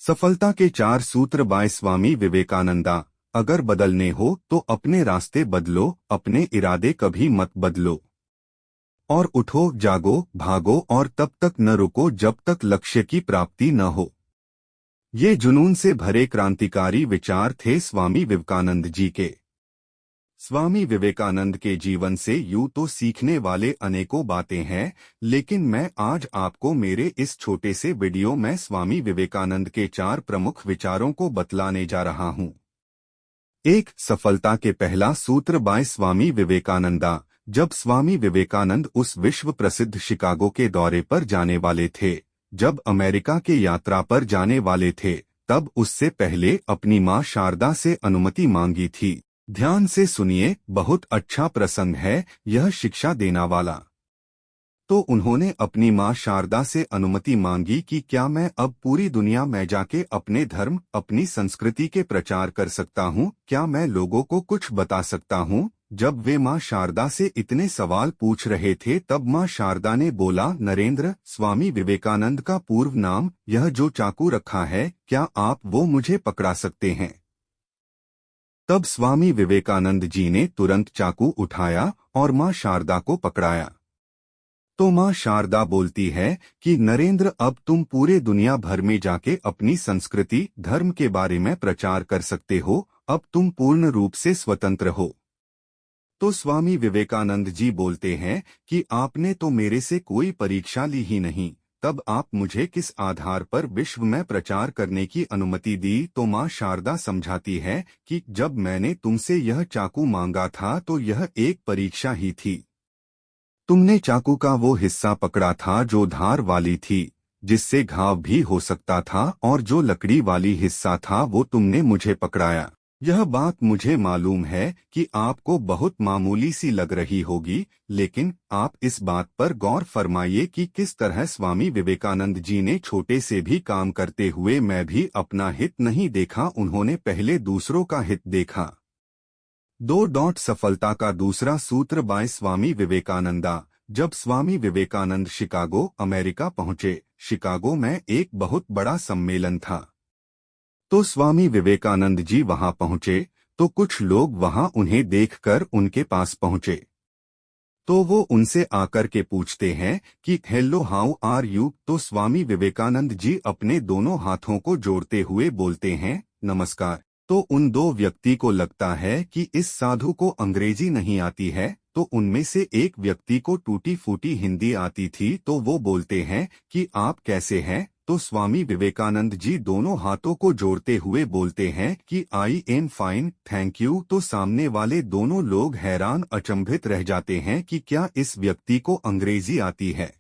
सफलता के 4 सूत्र बाय स्वामी विवेकानंदा। अगर बदलने हो तो अपने रास्ते बदलो, अपने इरादे कभी मत बदलो। और उठो, जागो, भागो और तब तक न रुको जब तक लक्ष्य की प्राप्ति न हो। ये जुनून से भरे क्रांतिकारी विचार थे स्वामी विवेकानंद जी के। स्वामी विवेकानंद के जीवन से यूं तो सीखने वाले अनेकों बातें हैं, लेकिन मैं आज आपको मेरे इस छोटे से वीडियो में स्वामी विवेकानंद के 4 प्रमुख विचारों को बतलाने जा रहा हूं। 1. सफलता के पहला सूत्र बाय स्वामी विवेकानंदा। जब स्वामी विवेकानंद उस विश्व प्रसिद्ध शिकागो के दौरे पर जाने वाले थे, जब अमेरिका के यात्रा पर जाने वाले थे, तब उससे पहले अपनी मां शारदा से अनुमति मांगी थी। ध्यान से सुनिए, बहुत अच्छा प्रसंग है यह शिक्षा देना वाला। तो उन्होंने अपनी मां शारदा से अनुमति मांगी कि क्या मैं अब पूरी दुनिया में जाके अपने धर्म, अपनी संस्कृति के प्रचार कर सकता हूं, क्या मैं लोगों को कुछ बता सकता हूं। जब वे मां शारदा से इतने सवाल पूछ रहे थे तब मां शारदा ने बोला, नरेंद्र, स्वामी विवेकानंद का पूर्व नाम, यह जो चाकू रखा है, क्या आप वो मुझे पकड़ा सकते हैं। तब स्वामी विवेकानंद जी ने तुरंत चाकू उठाया और मां शारदा को पकड़ाया। तो मां शारदा बोलती है कि नरेंद्र, अब तुम पूरे दुनिया भर में जाके अपनी संस्कृति, धर्म के बारे में प्रचार कर सकते हो, अब तुम पूर्ण रूप से स्वतंत्र हो। तो स्वामी विवेकानंद जी बोलते हैं कि आपने तो मेरे से कोई परीक्षा ली ही नहीं, तब आप मुझे किस आधार पर विश्व में प्रचार करने की अनुमति दी। तो मां शारदा समझाती है कि जब मैंने तुमसे यह चाकू मांगा था तो यह एक परीक्षा ही थी। तुमने चाकू का वो हिस्सा पकड़ा था जो धार वाली थी, जिससे घाव भी हो सकता था, और जो लकड़ी वाली हिस्सा था वो तुमने मुझे पकड़ाया। यह बात मुझे मालूम है कि आपको बहुत मामूली सी लग रही होगी, लेकिन आप इस बात पर गौर फरमाइए कि किस तरह स्वामी विवेकानंद जी ने छोटे से भी काम करते हुए मैं भी अपना हित नहीं देखा, उन्होंने पहले दूसरों का हित देखा। 2. सफलता का दूसरा सूत्र बाय स्वामी विवेकानंदा। जब स्वामी विवेकानंद शिकागो, अमेरिका पहुंचे, शिकागो में एक बहुत बड़ा सम्मेलन था। तो स्वामी विवेकानंद जी वहां पहुंचे तो कुछ लोग वहां उन्हें देखकर उनके पास पहुंचे। तो वो उनसे आकर के पूछते हैं कि हेलो, हाउ आर यू। तो स्वामी विवेकानंद जी अपने दोनों हाथों को जोड़ते हुए बोलते हैं, नमस्कार। तो उन दो व्यक्ति को लगता है कि इस साधु को अंग्रेजी नहीं आती है, तो उनमें से एक व्यक्ति को टूटी फूटी हिंदी आती थी, तो वो बोलते हैं कि आप कैसे हैं। तो स्वामी विवेकानंद जी दोनों हाथों को जोड़ते हुए बोलते हैं कि I am fine, thank you. तो सामने वाले दोनों लोग हैरान अचंभित रह जाते हैं कि क्या इस व्यक्ति को अंग्रेजी आती है।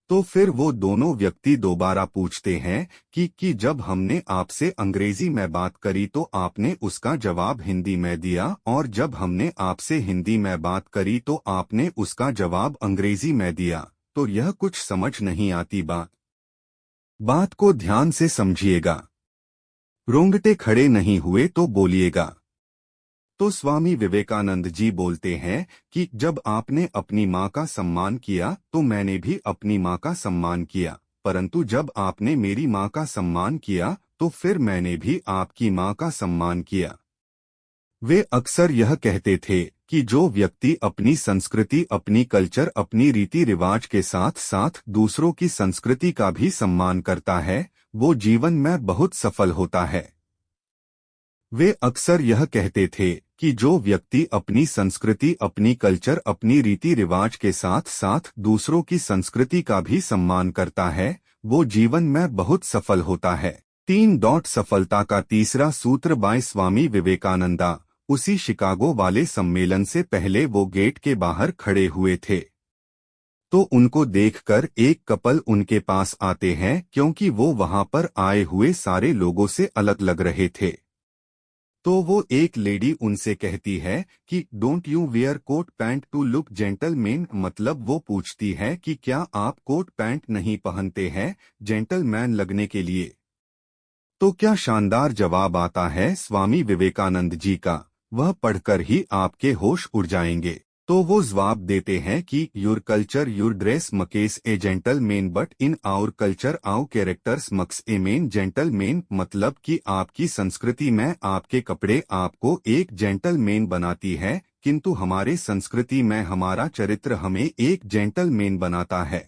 तो फिर वो दोनों व्यक्ति दोबारा पूछते हैं कि जब हमने आपसे अंग्रेजी में बात करी तो आपने उसका जवाब हिंदी में दिया, और जब हमने आपसे हिंदी में बात करी तो आपने उसका जवाब अंग्रेजी में दिया, तो यह कुछ समझ नहीं आती बात को ध्यान से समझिएगा। रोंगटे खड़े नहीं हुए तो बोलिएगा। तो स्वामी विवेकानंद जी बोलते हैं कि जब आपने अपनी माँ का सम्मान किया तो मैंने भी अपनी माँ का सम्मान किया, परंतु जब आपने मेरी माँ का सम्मान किया तो फिर मैंने भी आपकी माँ का सम्मान किया। वे अक्सर यह कहते थे कि जो व्यक्ति अपनी संस्कृति, अपनी कल्चर, अपनी रीति रिवाज के साथ साथ दूसरों की संस्कृति का भी सम्मान करता है, वो जीवन में बहुत सफल होता है। वे अक्सर यह कहते थे कि जो व्यक्ति अपनी संस्कृति, अपनी कल्चर, अपनी रीति रिवाज के साथ साथ दूसरों की संस्कृति का भी सम्मान करता है, वो जीवन में बहुत सफल होता है। 3. सफलता का तीसरा सूत्र बाय स्वामी विवेकानंदा। उसी शिकागो वाले सम्मेलन से पहले वो गेट के बाहर खड़े हुए थे। तो उनको देखकर एक कपल उनके पास आते हैं, क्योंकि वो वहां पर आए हुए सारे लोगों से अलग लग रहे थे। तो वो एक लेडी उनसे कहती है कि don't you wear coat pant to look gentleman, मतलब वो पूछती है कि क्या आप कोट पैंट नहीं पहनते हैं जेंटलमैन लगने के लिए। तो क्या शानदार जवाब आता है स्वामी विवेकानंद जी का, वह पढ़कर ही आपके होश उड़ जाएंगे। तो वो जवाब देते हैं कि your culture your dress makes a gentleman but in our culture our characters makes a man gentleman, मतलब कि आपकी संस्कृति में आपके कपड़े आपको एक जेंटलमैन बनाती है, किंतु हमारे संस्कृति में हमारा चरित्र हमें एक जेंटलमैन बनाता है।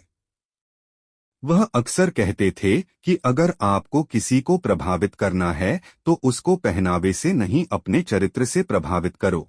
वह अक्सर कहते थे कि अगर आपको किसी को प्रभावित करना है तो उसको पहनावे से नहीं अपने चरित्र से प्रभावित करो।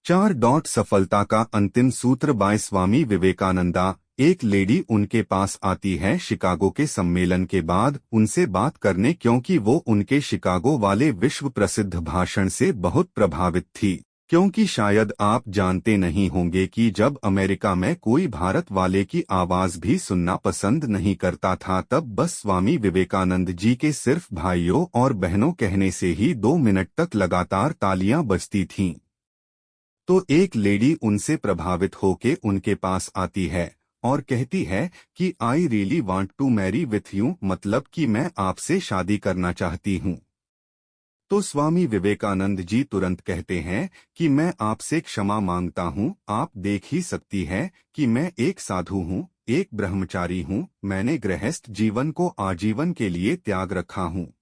4 सफलता का अंतिम सूत्र बाय स्वामी विवेकानंदा। एक लेडी उनके पास आती है शिकागो के सम्मेलन के बाद उनसे बात करने, क्योंकि वो उनके शिकागो वाले विश्व प्रसिद्ध भाषण से बहुत प्रभावित थी। क्योंकि शायद आप जानते नहीं होंगे कि जब अमेरिका में कोई भारत वाले की आवाज भी सुनना पसंद नहीं करता था, तब बस स्वामी विवेकानंद जी के सिर्फ भाइयों और बहनों कहने से ही 2 मिनट तक लगातार तालियां बजती थीं। तो एक लेडी उनसे प्रभावित होके उनके पास आती है और कहती है कि I really want to marry with you, मतलब कि मैं आपसे शादी करना चाहती हूँ। तो स्वामी विवेकानंद जी तुरंत कहते हैं कि मैं आपसे क्षमा मांगता हूँ, आप देख ही सकती है कि मैं एक साधु हूँ, एक ब्रह्मचारी हूँ, मैंने गृहस्थ जीवन को आजीवन के लिए त्याग रखा हूँ।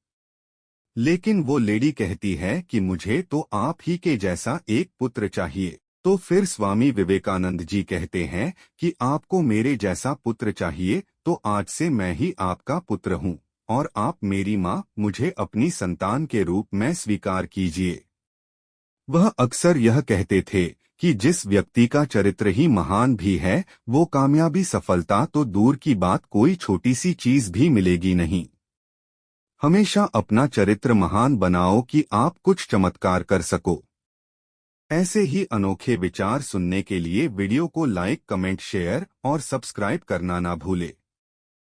लेकिन वो लेडी कहती है कि मुझे तो आप ही के जैसा एक पुत्र चाहिए। तो फिर स्वामी विवेकानंद जी कहते हैं कि आपको मेरे जैसा पुत्र चाहिए, तो आज से मैं ही आपका पुत्र हूँ और आप मेरी माँ, मुझे अपनी संतान के रूप में स्वीकार कीजिए। वह अक्सर यह कहते थे कि जिस व्यक्ति का चरित्र ही महान भी है, वो कामयाबी सफलता तो दूर की बात कोई छोटी सी चीज भी मिलेगी नहीं। हमेशा अपना चरित्र महान बनाओ कि आप कुछ चमत्कार कर सको। ऐसे ही अनोखे विचार सुनने के लिए वीडियो को लाइक, कमेंट, शेयर और सब्सक्राइब करना ना भूले।